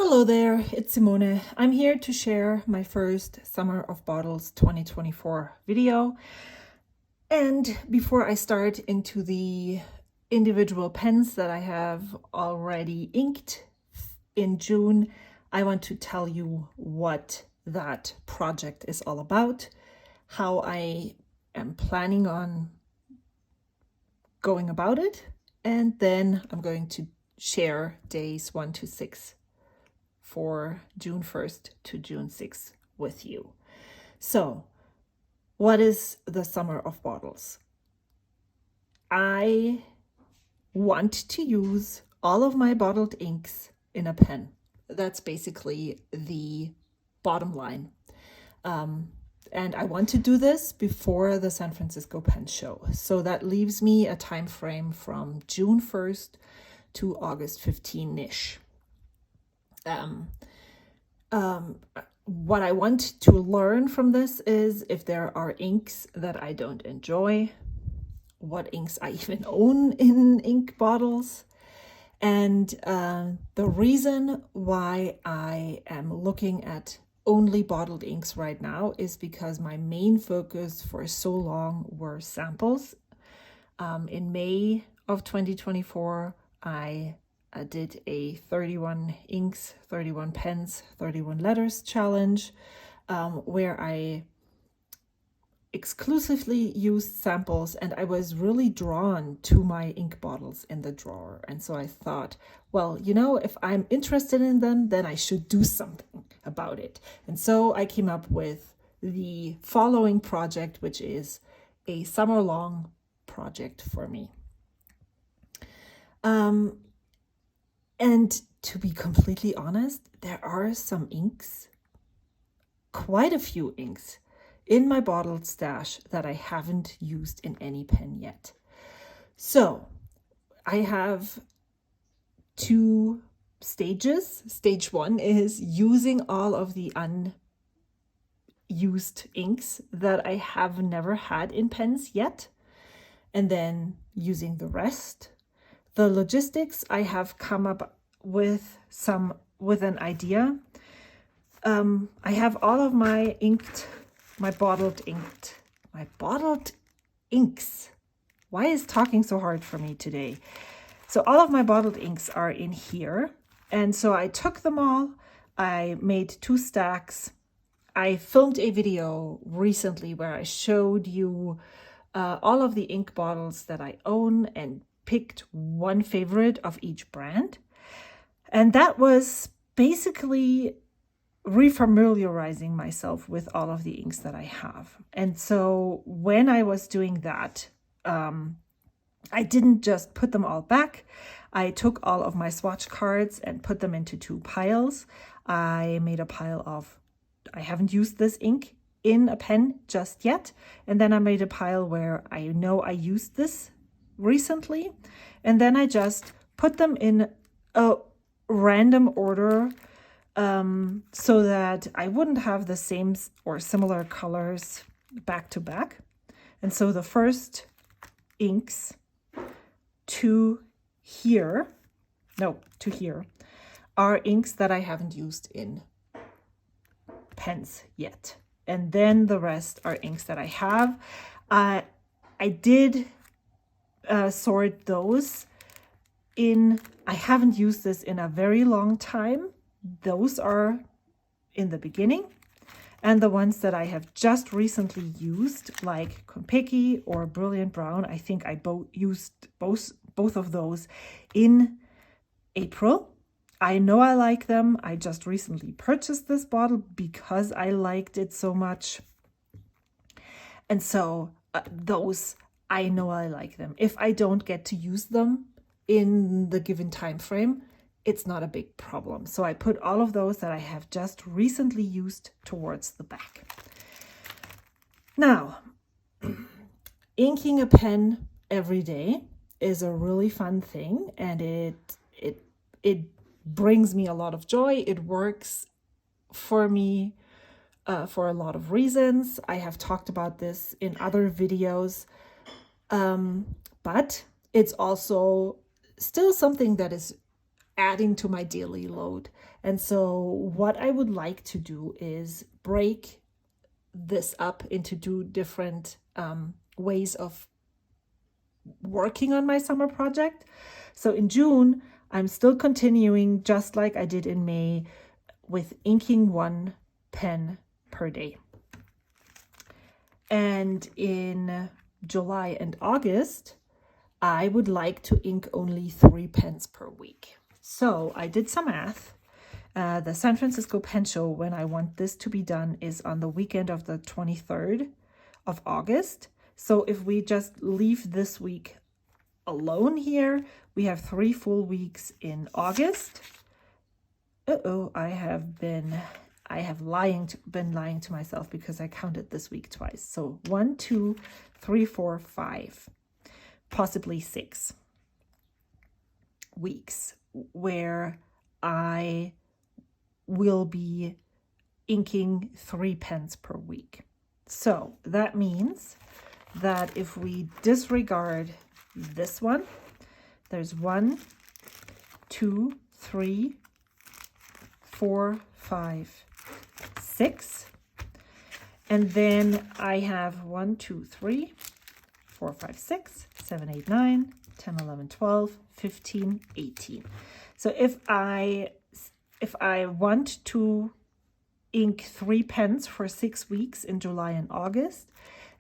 Hello there, it's Simone. I'm here to share my first Summer of Bottles 2024 video. And before I start into the individual pens that I have already inked in June, I want to tell you what that project is all about, how I am planning on going about it, and then I'm going to share days 1 to 6 for June 1st to June 6th with you. So, what is the Summer of Bottles? I want to use all of my bottled inks in a pen. That's basically the bottom line. And I want to do this before the San Francisco Pen Show. So that leaves me a time frame from June 1st to August 15-ish. What I want to learn from this is if there are inks that I don't enjoy, what inks I even own in ink bottles. And the reason why I am looking at only bottled inks right now is because my main focus for so long were samples. In May of 2024, I did a 31 inks, 31 pens, 31 letters challenge, where I exclusively used samples, and I was really drawn to my ink bottles in the drawer. And so I thought, well, if I'm interested in them, then I should do something about it. And so I came up with the following project, which is a summer-long project for me. And to be completely honest, there are some inks, quite a few inks, in my bottled stash that I haven't used in any pen yet. So I have two stages. Stage one is using all of the unused inks that I have never had in pens yet, and then using the rest. The logistics, I have come up with an idea. I have all of my bottled inks. Why is talking so hard for me today? So all of my bottled inks are in here. And so I took them all. I made 2 stacks. I filmed a video recently where I showed you all of the ink bottles that I own and picked one favorite of each brand. And that was basically refamiliarizing myself with all of the inks that I have. And so when I was doing that, I didn't just put them all back. I took all of my swatch cards and put them into 2 piles. I made a pile of, I haven't used this ink in a pen just yet. And then I made a pile where I know I used this recently, and then I just put them in a random order so that I wouldn't have the same or similar colors back to back. And so the first inks to here are inks that I haven't used in pens yet, and then the rest are inks that I have. I did sort those in. I haven't used this in a very long time. Those are in the beginning, and the ones that I have just recently used, like Konpeki or Brilliant Brown, I think I used both of those in April. I know I like them. I just recently purchased this bottle because I liked it so much, and so those, I know I like them. If I don't get to use them in the given time frame, it's not a big problem. So I put all of those that I have just recently used towards the back. Now, inking a pen every day is a really fun thing, and it brings me a lot of joy. It works for me for a lot of reasons. I have talked about this in other videos. But it's also still something that is adding to my daily load. And so what I would like to do is break this up into two different ways of working on my summer project. So in June, I'm still continuing just like I did in May with inking 1 pen per day. And in July and August, I would like to ink only 3 pens per week. So I did some math. The San Francisco Pen Show, when I want this to be done, is on the weekend of the 23rd of August. So if we just leave this week alone here, we have 3 full weeks in August. I have been lying to myself because I counted this week twice. So 1, 2, 3, 4, 5, possibly 6 weeks where I will be inking 3 pens per week. So that means that if we disregard this one, there's 1, 2, 3, 4, 5, 6. And then I have 1, 2, 3, 4, 5, 6, 7, 8, 9, 10, 11, 12, 15, 18. So if I want to ink 3 pens for 6 weeks in July and August,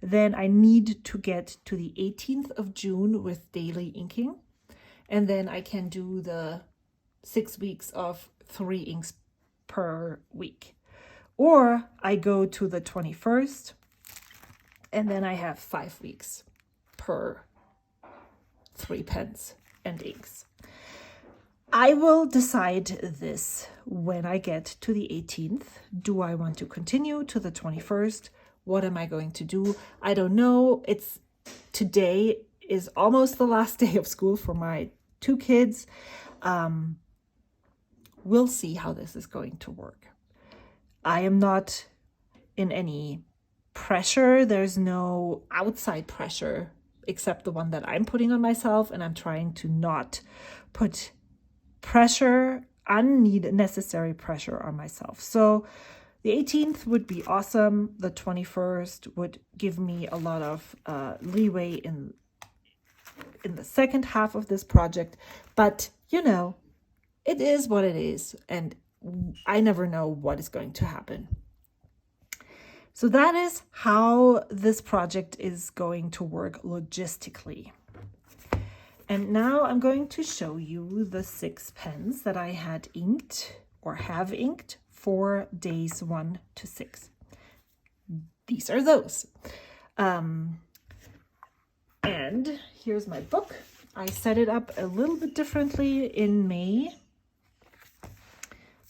then I need to get to the 18th of June with daily inking. And then I can do the 6 weeks of 3 inks per week. Or I go to the 21st and then I have 5 weeks per 3 pens and inks. I will decide this when I get to the 18th. Do I want to continue to the 21st? What am I going to do? I don't know. Today is almost the last day of school for my 2 kids. We'll see how this is going to work. I am not in any pressure. There's no outside pressure except the one that I'm putting on myself, and I'm trying to not put unnecessary pressure on myself. So the 18th would be awesome. The 21st would give me a lot of leeway in the second half of this project. But, it is what it is, and I never know what is going to happen. So that is how this project is going to work logistically. And now I'm going to show you the 6 pens that I had inked or have inked for days 1 to 6. These are those. And here's my book. I set it up a little bit differently in May.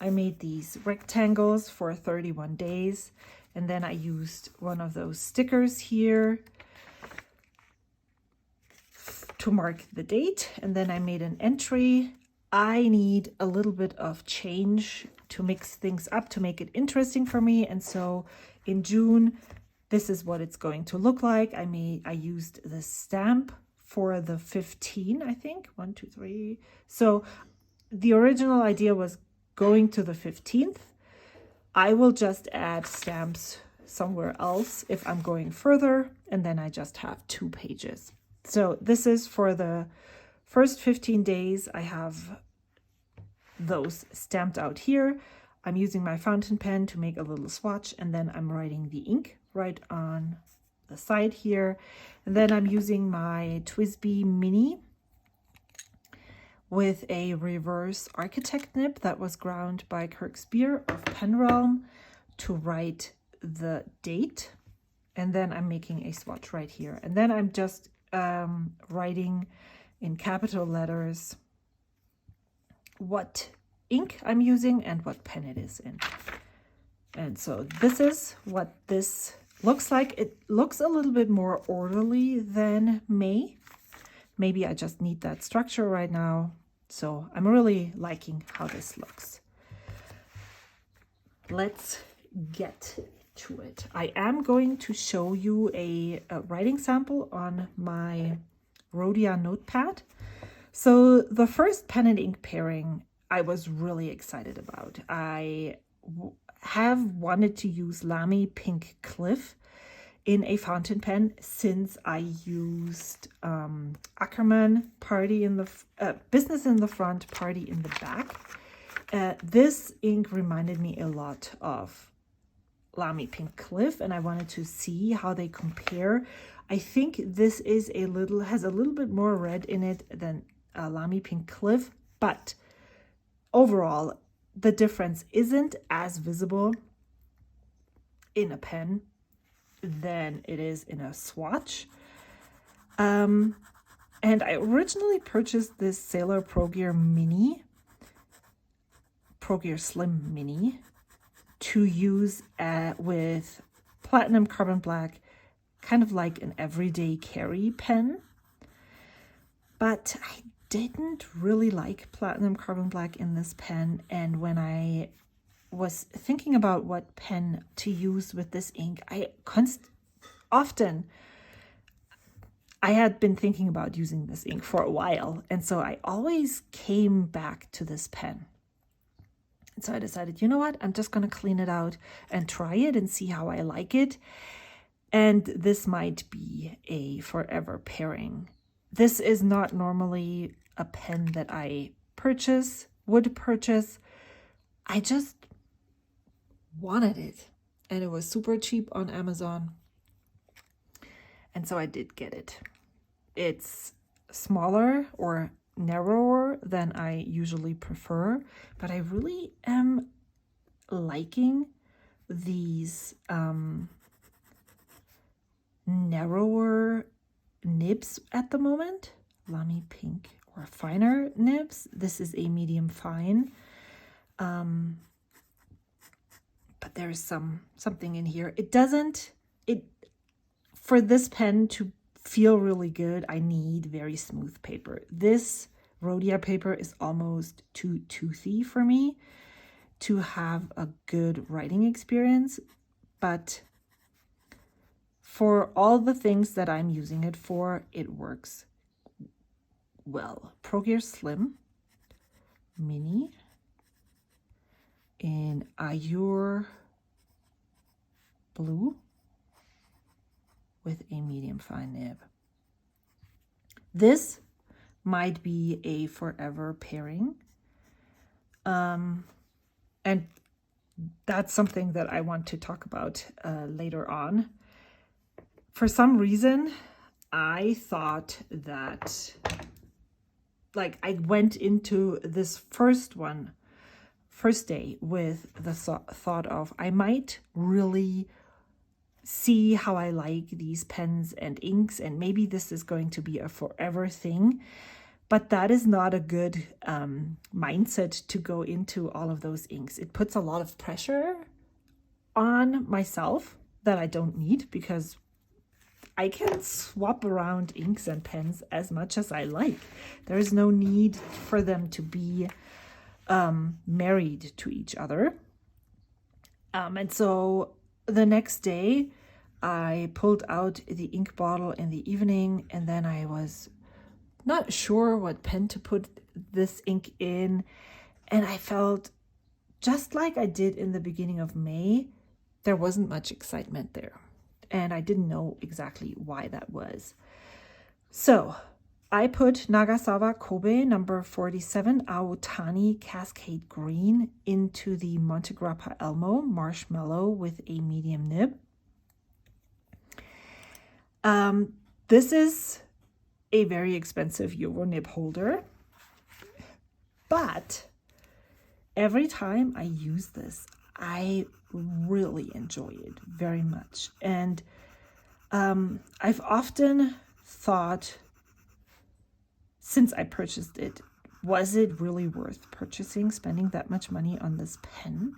I made these rectangles for 31 days, and then I used one of those stickers here to mark the date, and then I made an entry. I need a little bit of change to mix things up to make it interesting for me, and so in June, this is what it's going to look like. I used the stamp for the 15, I think, 1, 2, 3. So the original idea was going to the 15th. I will just add stamps somewhere else if I'm going further, and then I just have 2 pages. So this is for the first 15 days. I have those stamped out here. I'm using my fountain pen to make a little swatch, and then I'm writing the ink right on the side here. And then I'm using my TWSBI Mini with a reverse architect nib that was ground by Kirk Spear of Penrealm to write the date. And then I'm making a swatch right here. And then I'm just writing in capital letters what ink I'm using and what pen it is in. And so this is what this looks like. It looks a little bit more orderly than May. Maybe I just need that structure right now. So I'm really liking how this looks. Let's get to it. I am going to show you a writing sample on my Rhodia notepad. So the first pen and ink pairing I was really excited about. I have wanted to use Lamy Pink Cliff in a fountain pen since I used Ackerman Party in the Business in the front, Party in the back. This ink reminded me a lot of Lamy Pink Cliff, and I wanted to see how they compare. I think this is has a little bit more red in it than Lamy Pink Cliff, but overall the difference isn't as visible in a pen than it is in a swatch. And I originally purchased this Sailor Pro Gear Slim Mini to use with platinum carbon black, kind of like an everyday carry pen. But I didn't really like platinum carbon black in this pen, and when I was thinking about what pen to use with this ink, I had been thinking about using this ink for a while, and so I always came back to this pen. And so I decided, you know what, I'm just going to clean it out and try it and see how I like it. And this might be a forever pairing. This is not normally a pen that I would purchase. I just wanted it, and it was super cheap on Amazon, and so I did get it. It's smaller or narrower than I usually prefer, but I really am liking these narrower nibs at the moment. Lamy Pink or finer nibs. This is a medium fine. But there's something in here. For this pen to feel really good, I need very smooth paper. This Rhodia paper is almost too toothy for me to have a good writing experience, but for all the things that I'm using it for, it works well. Pro Gear Slim Mini in Azure Blue with a medium fine nib. This might be a forever pairing. And that's something that I want to talk about later on. For some reason, I thought that, I went into this first day with the thought of I might really see how I like these pens and inks, and maybe this is going to be a forever thing. But that is not a good mindset to go into all of those inks. It puts a lot of pressure on myself that I don't need, because I can swap around inks and pens as much as I like. There is no need for them to be married to each other. And so the next day I pulled out the ink bottle in the evening, and then I was not sure what pen to put this ink in, and I felt just like I did in the beginning of May, there wasn't much excitement there, and I didn't know exactly why that was. So I put Nagasawa Kobe number 47 Aotani Cascade Green into the Montegrappa Elmo Marshmallow with a medium nib. This is a very expensive Euro nib holder, but every time I use this, I really enjoy it very much. And I've often thought, since I purchased it, was it really worth spending that much money on this pen?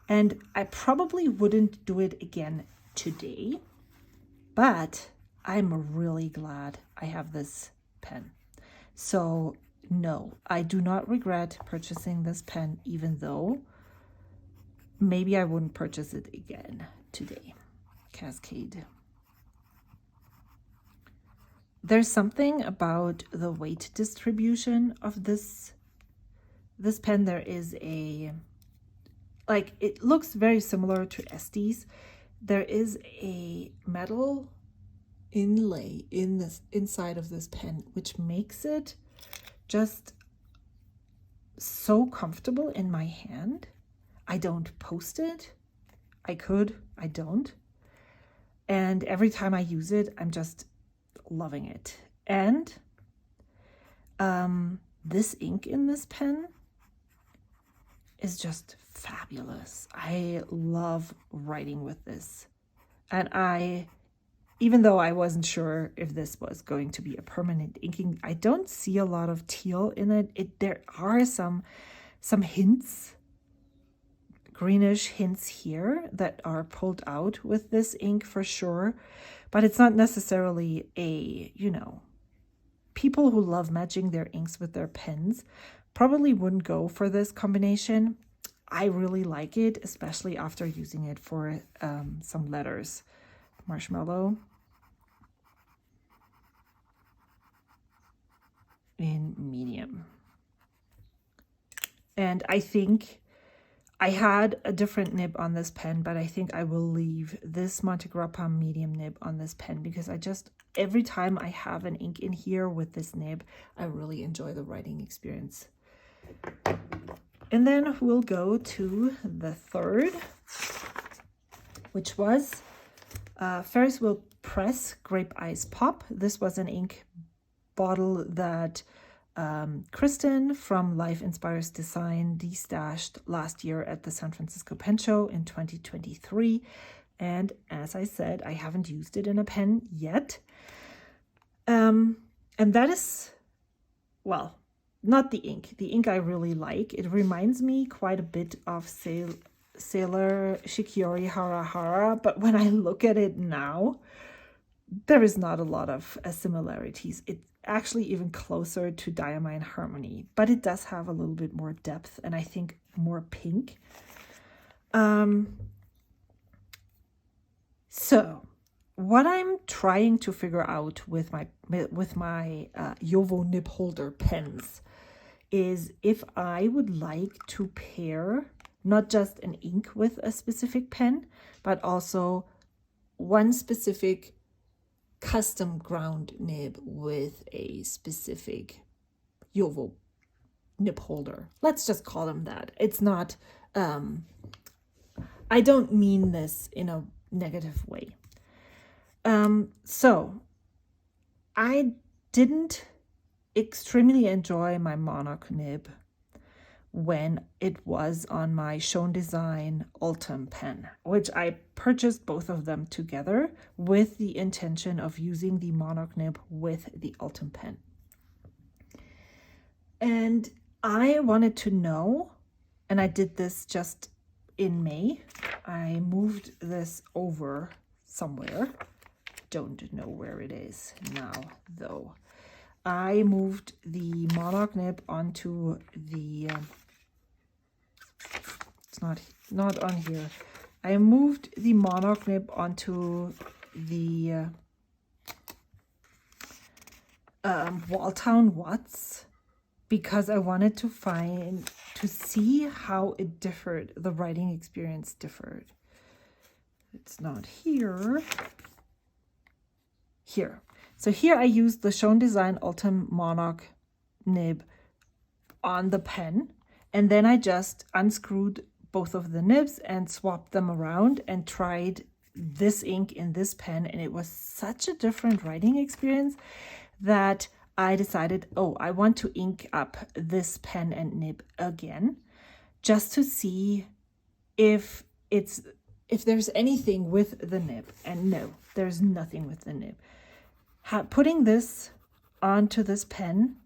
And I probably wouldn't do it again today, but I'm really glad I have this pen. So no, I do not regret purchasing this pen, even though maybe I wouldn't purchase it again today. Cascade. There's something about the weight distribution of this this pen, there is a, like, it looks very similar to Estes. There is a metal inlay in this inside of this pen, which makes it just so comfortable in my hand. I don't post it. I could, I don't. And every time I use it, I'm just loving it. And this ink in this pen is just fabulous. I love writing with this. And even though I wasn't sure if this was going to be a permanent inking, I don't see a lot of teal in it. There are some hints, greenish hints here that are pulled out with this ink for sure, but it's not necessarily a, you know, people who love matching their inks with their pens probably wouldn't go for this combination. I really like it, especially after using it for some letters. Marshmallow in medium. And I think I had a different nib on this pen, but I think I will leave this Montegrappa medium nib on this pen because every time I have an ink in here with this nib, I really enjoy the writing experience. And then we'll go to the third, which was Ferris Wheel Press Grape Ice Pop. This was an ink bottle that Kristen from Life Inspires Design destashed last year at the San Francisco Pen Show in 2023. And as I said, I haven't used it in a pen yet. And that is, well, not the ink. The ink I really like. It reminds me quite a bit of Sailor Shikiori Hara Hara, but when I look at it now, there is not a lot of similarities. It's actually even closer to Diamine Harmony, but it does have a little bit more depth and I think more pink. So what I'm trying to figure out with my Jowo nib holder pens is if I would like to pair not just an ink with a specific pen, but also one specific custom ground nib with a specific Jowo nib holder. Let's just call them that. It's not, I don't mean this in a negative way. So I didn't extremely enjoy my Monarch nib when it was on my Schoen Design Ultim pen, which I purchased both of them together with the intention of using the Monarch nib with the Ultim pen. And I wanted to know, and I did this just in May, I moved this over somewhere. Don't know where it is now though. I moved the Monarch nib onto the, it's not on here. I moved the Monarch nib onto the Walltown Watts because I wanted to see how it differed, the writing experience differed. It's not here. Here. So here I used the Schoen Design Ultim Monarch nib on the pen, and then I just unscrewed both of the nibs and swapped them around and tried this ink in this pen, and it was such a different writing experience that I decided, oh, I want to ink up this pen and nib again just to see if there's anything with the nib. And no, there's nothing with the nib. Putting this onto this pen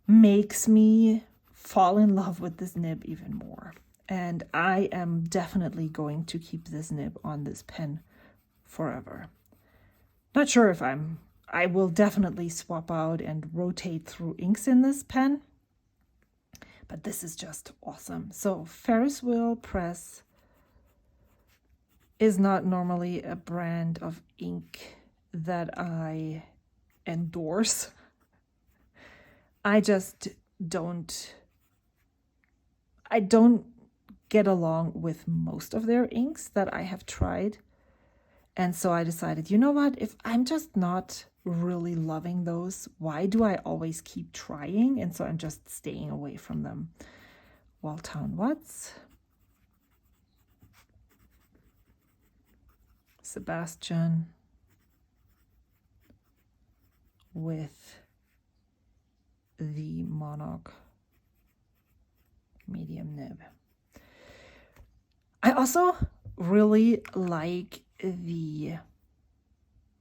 makes me fall in love with this nib even more. And I am definitely going to keep this nib on this pen forever. Not sure if I will definitely swap out and rotate through inks in this pen. But this is just awesome. So Ferris Wheel Press is not normally a brand of ink that I endorse. I just don't I don't get along with most of their inks that I have tried. And so I decided, you know what, if I'm just not really loving those, why do I always keep trying? And so I'm just staying away from them. Walltown What's? Sebastian with the Monarch medium nib. I also really like the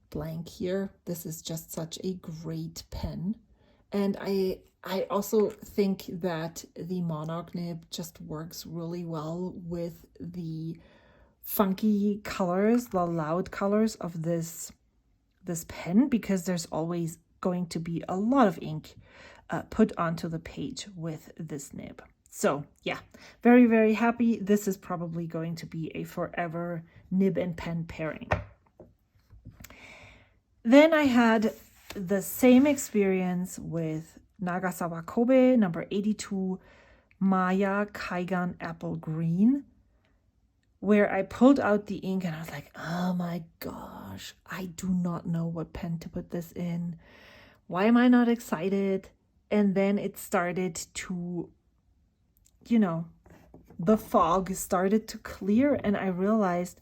blank here. This is just such a great pen. And I also think that the Monarch nib just works really well with the funky colors, the loud colors of this pen, because there's always going to be a lot of ink put onto the page with this nib. So yeah, very, very happy. This is probably going to be a forever nib and pen pairing. Then I had the same experience with Nagasawa Kobe number 82 Maya Kaigan Apple Green, where I pulled out the ink and I was like, oh my gosh, I do not know what pen to put this in. Why am I not excited? And then it started to, you know, the fog started to clear and I realized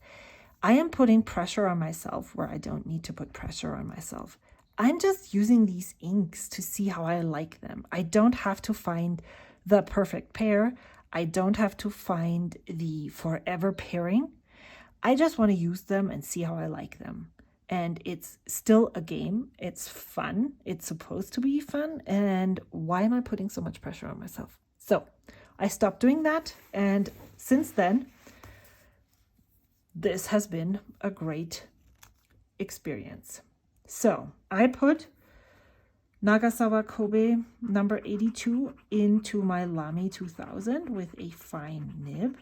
I am putting pressure on myself where I don't need to put pressure on myself. I'm just using these inks to see how I like them. I don't have to find the perfect pair. I don't have to find the forever pairing. I just want to use them and see how I like them. And it's still a game. It's fun. It's supposed to be fun. And why am I putting so much pressure on myself? So I stopped doing that. And since then, this has been a great experience. So I put Nagasawa Kobe number 82 into my Lamy 2000 with a fine nib.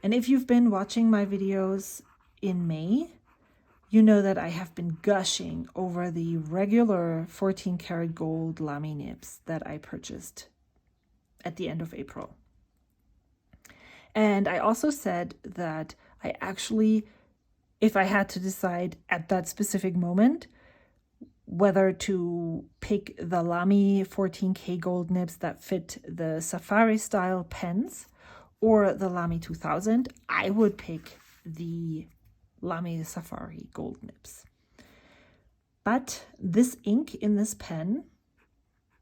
And if you've been watching my videos in May, you know that I have been gushing over the regular 14 karat gold Lamy nibs that I purchased at the end of April. And I also said that I actually, if I had to decide at that specific moment whether to pick the Lamy 14K gold nibs that fit the safari style pens or the Lamy 2000, I would pick the Lamy Safari gold nibs. But this ink in this pen,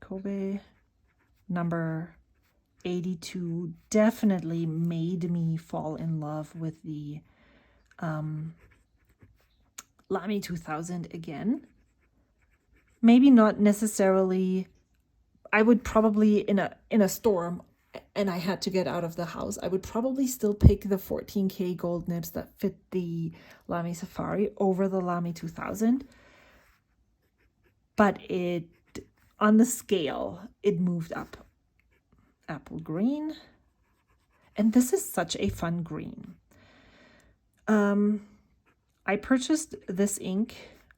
Kobe number 82, definitely made me fall in love with the Lamy 2000 again. Maybe not necessarily, I would probably in a storm and I had to get out of the house, I would probably still pick the 14K gold nibs that fit the Lamy Safari over the Lamy 2000. But it, on the scale, it moved up. Apple green. And this is such a fun green. I purchased this ink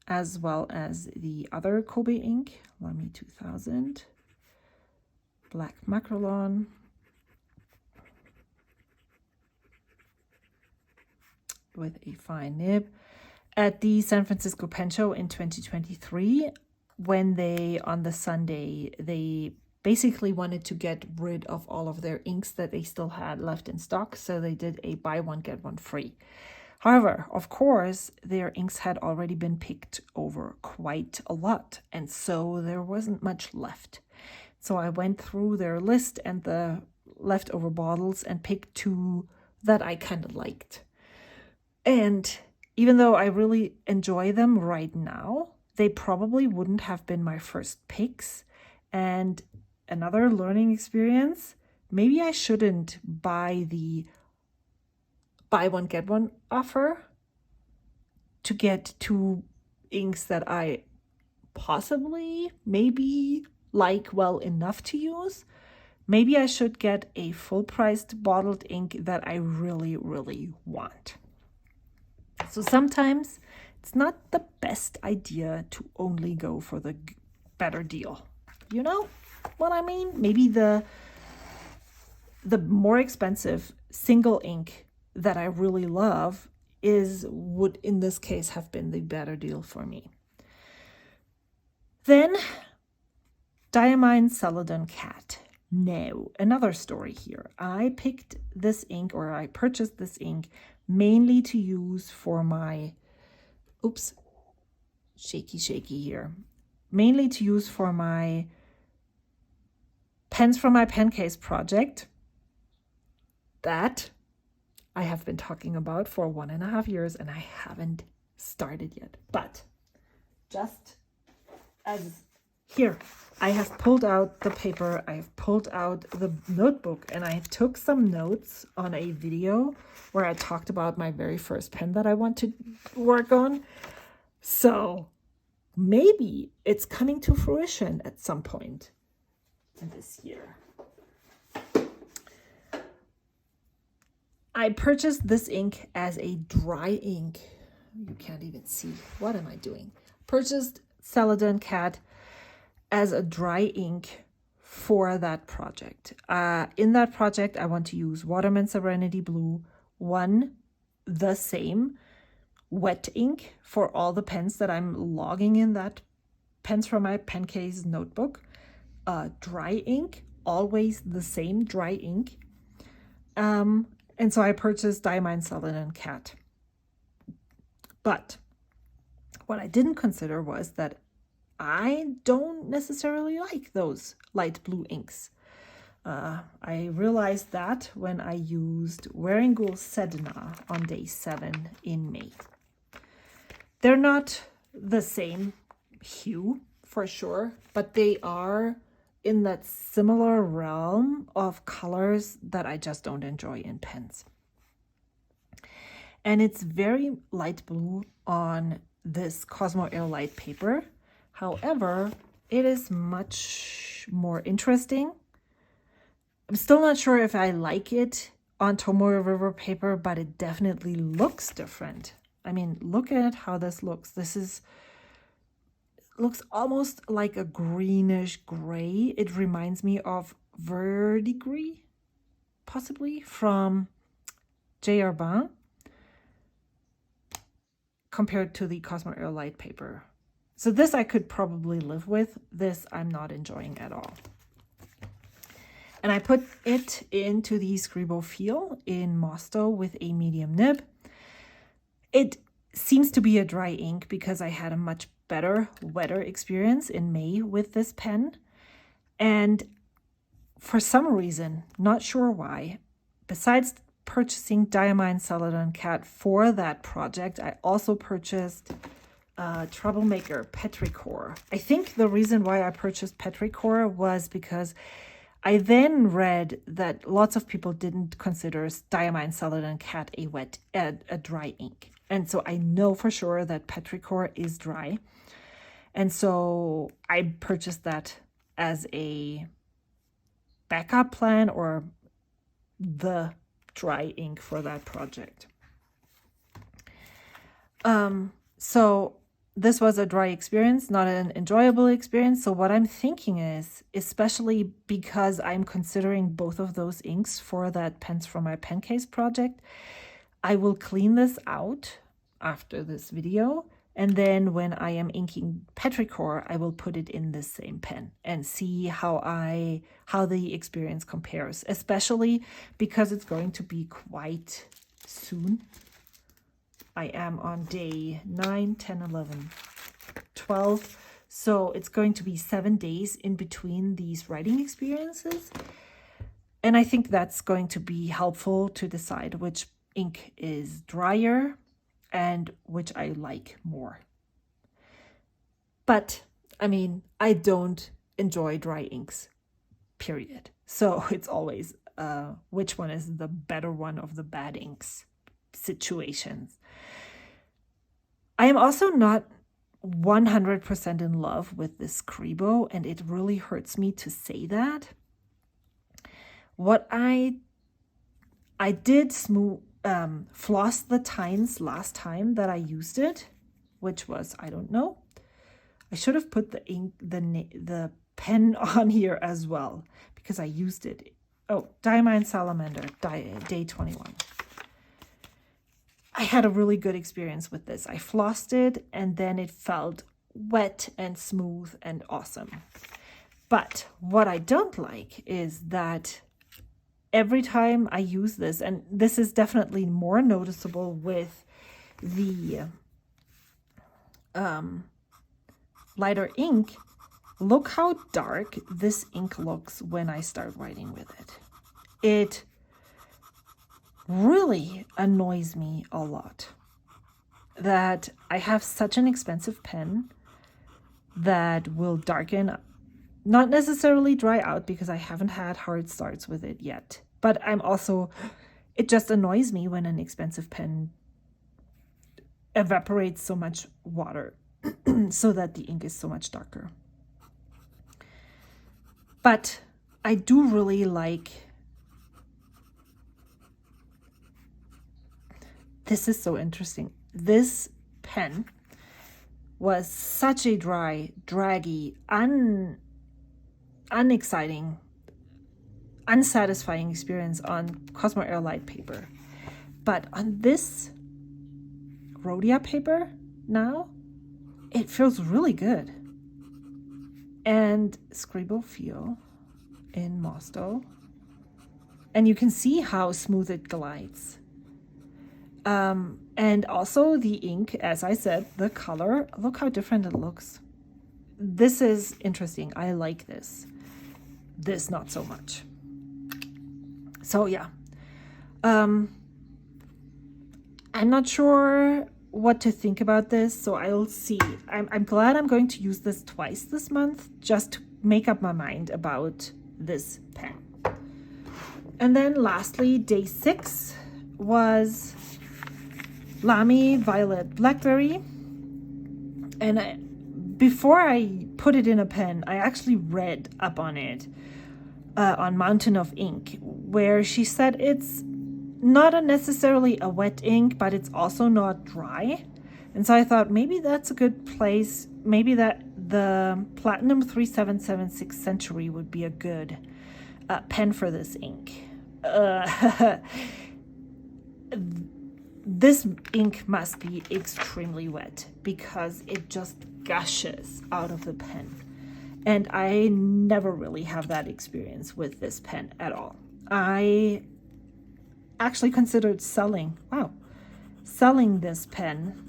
as well as the other Kobe ink, Lamy 2000, black macrolon, with a fine nib at the San Francisco Pen Show in 2023, when they, on the Sunday, they basically wanted to get rid of all of their inks that they still had left in stock, so they did a buy one, get one free. However, of course, their inks had already been picked over quite a lot, and so there wasn't much left. So I went through their list and the leftover bottles and picked two that I kind of liked. And even though I really enjoy them right now, they probably wouldn't have been my first picks. And another learning experience, maybe I shouldn't buy the buy one, get one offer to get two inks that I possibly, maybe like well enough to use. Maybe I should get a full-priced bottled ink that I really, really want. So sometimes it's not the best idea to only go for the better deal. You know what I mean? Maybe the the more expensive single ink that I really love would in this case have been the better deal for me. Then Diamine Celadon Cat. Now, another story here. I picked this ink, or I purchased this ink mainly to use for my, shaky here. Mainly to use for my pens from my pen case project that I have been talking about for 1.5 years and I haven't started yet. But just as here, I have pulled out the paper, I have pulled out the notebook, and I took some notes on a video where I talked about my very first pen that I want to work on. So maybe it's coming to fruition at some point in this year. I purchased this ink as a dry ink. You can't even see. What am I doing? Purchased Celadon Cat as a dry ink for that project. In that project, I want to use Waterman Serenity Blue, the same wet ink for all the pens that I'm logging in that pens from my pen case notebook. Dry ink, always the same dry ink. And so I purchased Diamine Celadon Cat. But what I didn't consider was that I don't necessarily like those light blue inks. I realized that when I used Wearingeul Sedna on day 7 in May. They're not the same hue for sure, but they are in that similar realm of colors that I just don't enjoy in pens. And it's very light blue on this Cosmo Air Light paper. However, it is much more interesting. I'm still not sure if I like it on Tomoe River paper, but it definitely looks different. I mean, look at how this looks. Looks almost like a greenish gray. It reminds me of Verdigris, possibly, from J. Herbin, compared to the Cosmo Air Light paper. So this I could probably live with. This I'm not enjoying at all. And I put it into the Scribo Feel in Mosto with a medium nib. It seems to be a dry ink because I had a much better, wetter experience in May with this pen. And for some reason, not sure why, besides purchasing Diamine Celadon Cat for that project, I also purchased Troublemaker Petrichor. I think the reason why I purchased Petrichor was because I then read that lots of people didn't consider Diamine Celadon Cat a dry ink. And so I know for sure that Petrichor is dry. And so I purchased that as a backup plan or the dry ink for that project. So this was a dry experience, not an enjoyable experience. So what I'm thinking is, especially because I'm considering both of those inks for that pens from my pen case project, I will clean this out after this video. And then when I am inking Petrichor, I will put it in this same pen and see how the experience compares, especially because it's going to be quite soon. I am on day 9, 10, 11, 12. So it's going to be 7 days in between these writing experiences. And I think that's going to be helpful to decide which ink is drier and which I like more. But, I mean, I don't enjoy dry inks, period. So it's always which one is the better one of the bad inks situations. I am also not 100% in love with this Scribo, and it really hurts me to say that. What I did floss the tines last time that I used it, which was, I don't know. I should have put the ink, the pen on here as well, because I used it Oh, Diamine Salamander, day 21. I had a really good experience with this. I flossed it and then it felt wet and smooth and awesome. But what I don't like is that every time I use this, and this is definitely more noticeable with the lighter ink, look how dark this ink looks when I start writing with it. It really annoys me a lot that I have such an expensive pen that will darken, not necessarily dry out because I haven't had hard starts with it yet. But it just annoys me when an expensive pen evaporates so much water so that the ink is so much darker. But I do really like, this is so interesting. This pen was such a dry, draggy, unexciting, unsatisfying experience on Cosmo Air Light paper. But on this Rhodia paper now, it feels really good. And Scribo feel in Mosto. And you can see how smooth it glides. And also the ink, as I said, the color, look how different it looks. This is interesting. I like this. This not so much. So yeah. I'm not sure what to think about this, so I'll see. I'm glad I'm going to use this twice this month just to make up my mind about this pen. And then lastly, day 6 was Lamy Violet Blackberry. And before I put it in a pen, I actually read up on it on Mountain of Ink, where she said it's not necessarily a wet ink, but it's also not dry. And so I thought maybe that's a good place. Maybe that the Platinum 3776 Century would be a good pen for this ink. This ink must be extremely wet because it just gushes out of the pen. And I never really have that experience with this pen at all. I actually considered selling this pen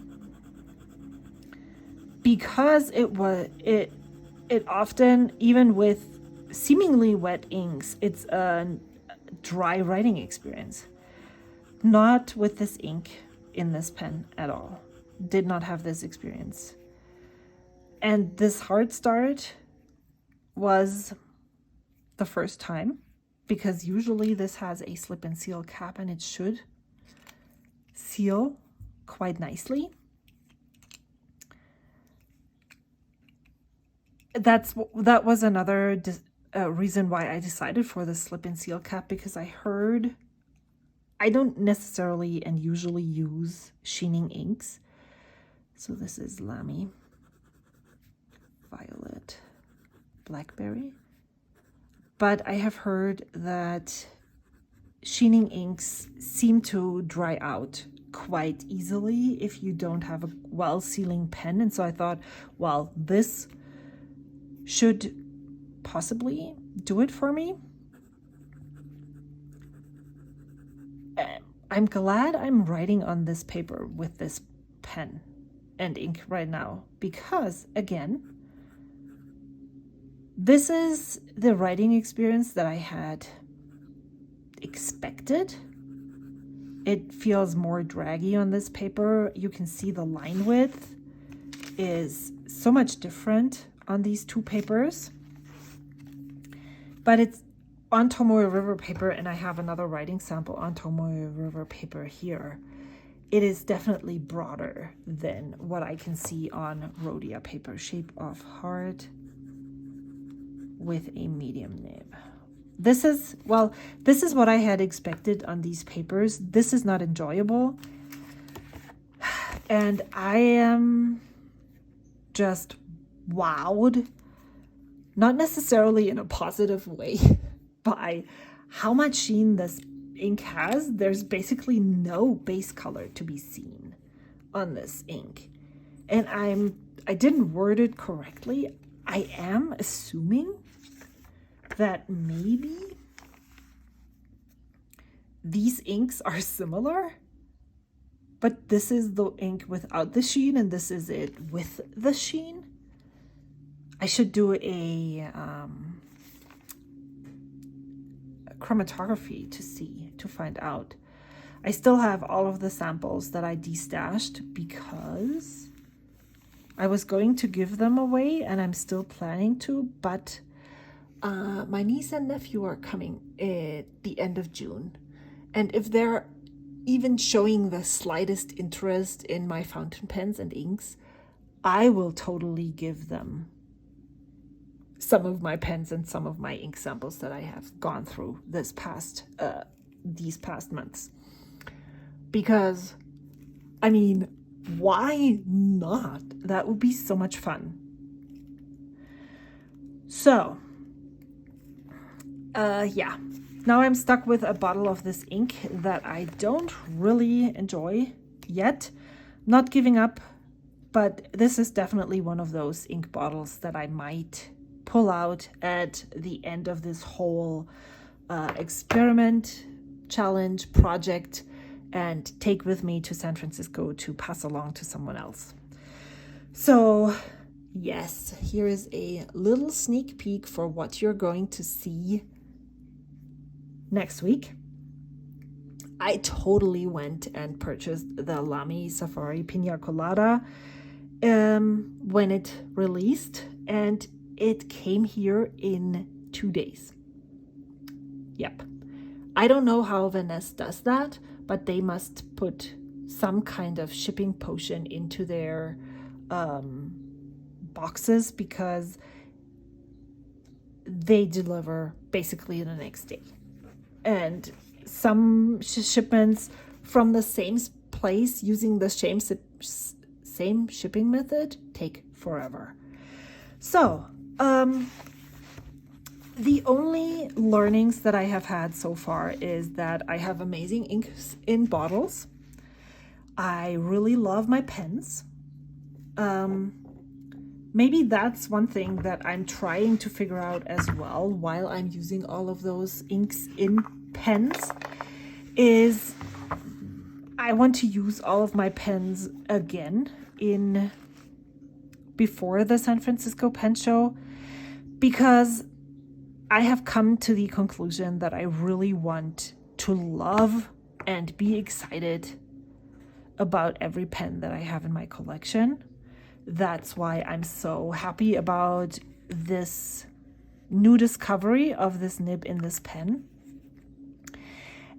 because it often, even with seemingly wet inks, it's a dry writing experience. Not with this ink in this pen at all. Did not have this experience. And this hard start was the first time, because usually this has a slip and seal cap and it should seal quite nicely. That was another reason why I decided for the slip and seal cap, because I don't necessarily and usually use sheening inks. So this is Lamy Violet Blackberry. But I have heard that sheening inks seem to dry out quite easily if you don't have a well-sealing pen. And so I thought, well, this should possibly do it for me. I'm glad I'm writing on this paper with this pen and ink right now, because again, this is the writing experience that I had expected. It feels more draggy on this paper. You can see the line width is so much different on these two papers. But it's on Tomoe River paper, and I have another writing sample on Tomoe River paper here. It is definitely broader than what I can see on Rhodia paper. Shape of heart with a medium nib. This is what I had expected on these papers. This is not enjoyable. And I am just wowed, not necessarily in a positive way, by how much sheen this ink has. There's basically no base color to be seen on this ink. And I didn't word it correctly. I am assuming that maybe these inks are similar, but this is the ink without the sheen and this is it with the sheen. I should do a chromatography to find out. I still have all of the samples that I destashed because I was going to give them away and I'm still planning to, but my niece and nephew are coming at the end of June. And if they're even showing the slightest interest in my fountain pens and inks, I will totally give them some of my pens and some of my ink samples that I have gone through these past months. Because, I mean, why not? That would be so much fun. So, yeah. Now I'm stuck with a bottle of this ink that I don't really enjoy yet. Not giving up, but this is definitely one of those ink bottles that I might pull out at the end of this whole experiment, challenge, project, and take with me to San Francisco to pass along to someone else. So yes, here is a little sneak peek for what you're going to see next week. I totally went and purchased the Lamy Safari Pina Colada when it released, and it came here in 2 days. Yep. I don't know how Venice does that, but they must put some kind of shipping potion into their boxes because they deliver basically the next day. And some shipments from the same place using the same shipping method take forever. So, the only learnings that I have had so far is that I have amazing inks in bottles. I really love my pens. Maybe that's one thing that I'm trying to figure out as well while I'm using all of those inks in pens is I want to use all of my pens again before the San Francisco Pen Show, because I have come to the conclusion that I really want to love and be excited about every pen that I have in my collection. That's why I'm so happy about this new discovery of this nib in this pen.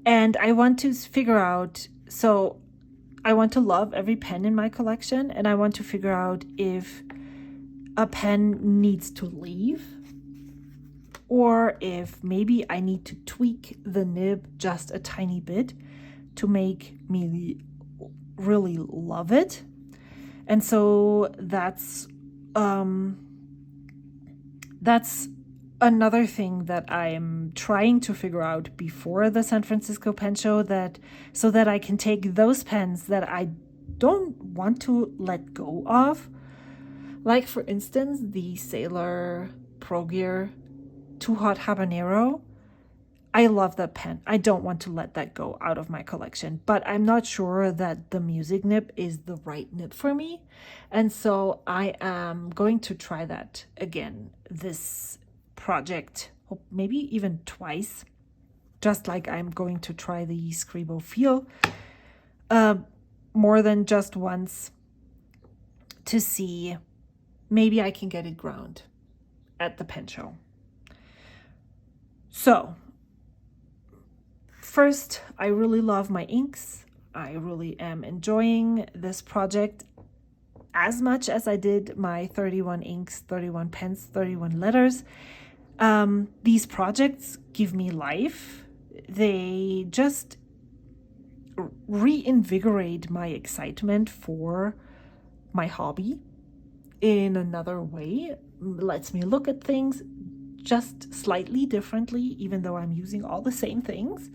And I want to figure out, so I want to love every pen in my collection, and I want to figure out if a pen needs to leave or if maybe I need to tweak the nib just a tiny bit to make me really love it. And so that's another thing that I'm trying to figure out before the San Francisco Pen Show, so that I can take those pens that I don't want to let go of. Like, for instance, the Sailor Pro Gear Too Hot Habanero. I love that pen. I don't want to let that go out of my collection, but I'm not sure that the music nib is the right nib for me. And so I am going to try that again this project, maybe even twice, just like I'm going to try the Scribo Feel more than just once, to see maybe I can get it ground at the pen show. So first, I really love my inks. I really am enjoying this project as much as I did my 31 inks, 31 pens, 31 letters. These projects give me life. They just reinvigorate my excitement for my hobby in another way. Lets me look at things just slightly differently, even though I'm using all the same things.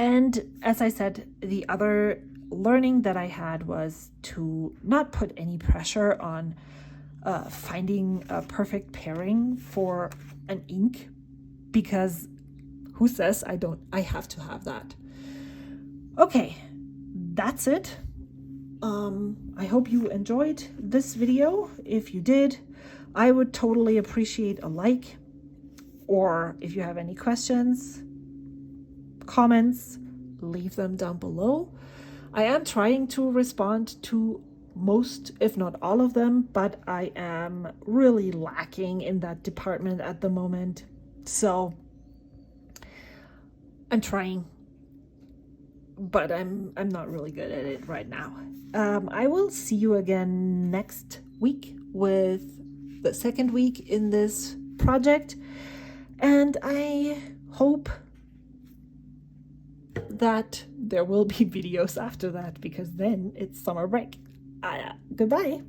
And as I said, the other learning that I had was to not put any pressure on finding a perfect pairing for an ink, because who says I have to have that? Okay, that's it. I hope you enjoyed this video. If you did, I would totally appreciate a like, or if you have any questions, comments, leave them down below. I am trying to respond to most, if not all of them, but I am really lacking in that department at the moment. So I'm trying, but I'm not really good at it right now. I will see you again next week with the second week in this project, and I hope that there will be videos after that, because then it's summer break. Goodbye.